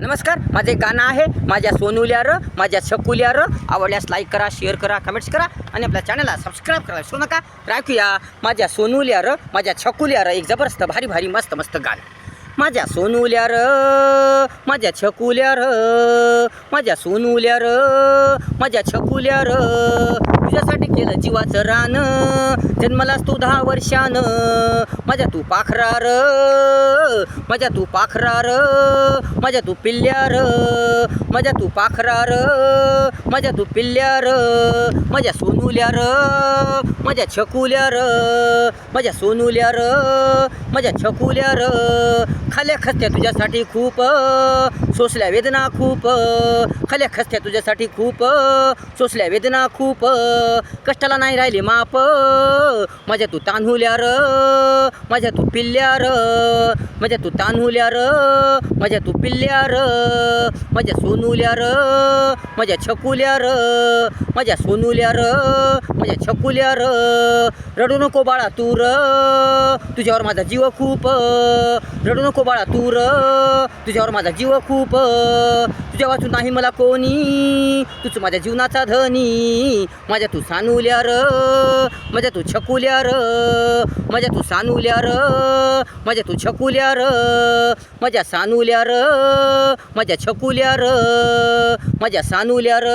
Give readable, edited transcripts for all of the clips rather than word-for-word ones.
नमस्कार, माझे गाणं आहे माझ्या सोनुल्या र माझ्या छकुल्या र. आवडल्यास लाईक करा, शेअर करा, कमेंट्स करा आणि आपल्या चॅनलला सबस्क्राईब करा विसरू नका. ऐकूया माझ्या सोनुल्या र माझ्या छकुल्या र एक जबरदस्त भारी भारी मस्त मस्त गाणं. माझ्या सोनुल्या र माझ्या छकुल्या र माझ्या सोनुल्या र माझ्या छकुल्या र. तुझ्यासाठी केलं जीवाचं रान, जन्मलास तू 10 वर्षानं. माझ्या तू पाखरा र माझ्या तू पाखरा र माझ्या तू पिल्ल्या र माझ्या तू पाखरा र माझ्या तू पिल्ल्या र. माझ्या सोनुल्या र माझ्या छकुल्या र माझ्या सोनुल्या र माझ्या छकुल्या र. खाल्या खस्त्या तुझ्यासाठी खूप, सोसल्या वेदना खूप. खाल्या खस्त्या तुझ्यासाठी खूप, सोसल्या वेदना खूप. कष्टाला नाही राहिले माप, माझ्या तू तान्हुल्या र माझ्या तू पिल्ल्या र माझ्या तू तान्हुल्या र माझ्या तू पिल्ल्या र. माझ्या सोनुल्या र माझ्या छकुल्या र माझ्या सोनुल्या र माझ्या छकुल्या र. रडू नको बाळा तू र तुझ्यावर माझा जीव खूप. रडू नको बाळा तू र तुझ्यावर माझा जीव खूप. तुझ्या वाचून नाही मला कोणी, तूच माझ्या जीवनाचा धनी. माझ्या तू सानुल्या र माझ्या तू छकुल्या र माझ्या तू सानुल्या र माझ्या तू छकुल्या र. माझ्या सानुल्या र माझ्या छकुल्या र माझ्या सानुल्या र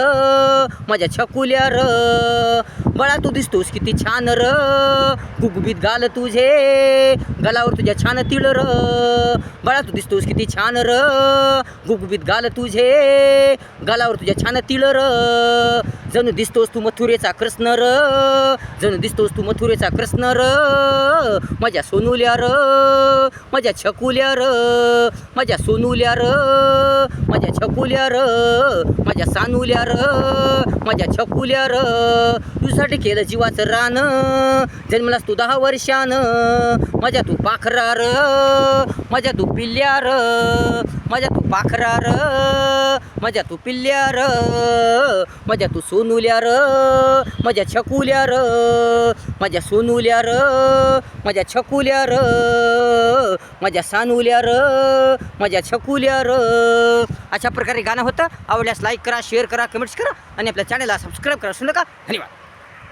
माझ्या छकुल्या र. बाळा तू दिसतोस किती छान र, गुबगुबीत गाल तुझे, गालावर तुझ्या छान तिळ र. बाळा तू दिसतोस किती छान र, गुबगुबीत गाल तुझे, गालावर तुझ्या छान तिळ र. जणू दिसतोस तू मथुरेचा कृष्ण र, जणू दिसतोस तू मथुरेचा कृष्ण र. माझ्या सोनुल्या र माझ्या छकुल्या र माझ्या सोनुल्या र माझ्या छकुल्या र माझ्या सानुल्या र माझ्या छकुल्या र. तुझ्यासाठी केलं जीवाचं रान, जन्मलास तू 10 वर्षानं. माझ्या तू पाखरा र माझ्या तू पिल्ल्या र माझ्या तू पाखरा र माझ्या तू पिल्ल्या र. माझ्या तू सोनुल्या र माझ्या छकुल्या र माझ्या सोनुल्या र माझ्या छकुल्या र माझ्या सानुल्या र माझ्या छकुल्या र. अशा प्रकारे गाणं होतं. आवडल्यास लाईक करा, शेअर करा, कमेंट्स करा आणि आपल्या चॅनलला सबस्क्राईब करा विसरू नका. धन्यवाद.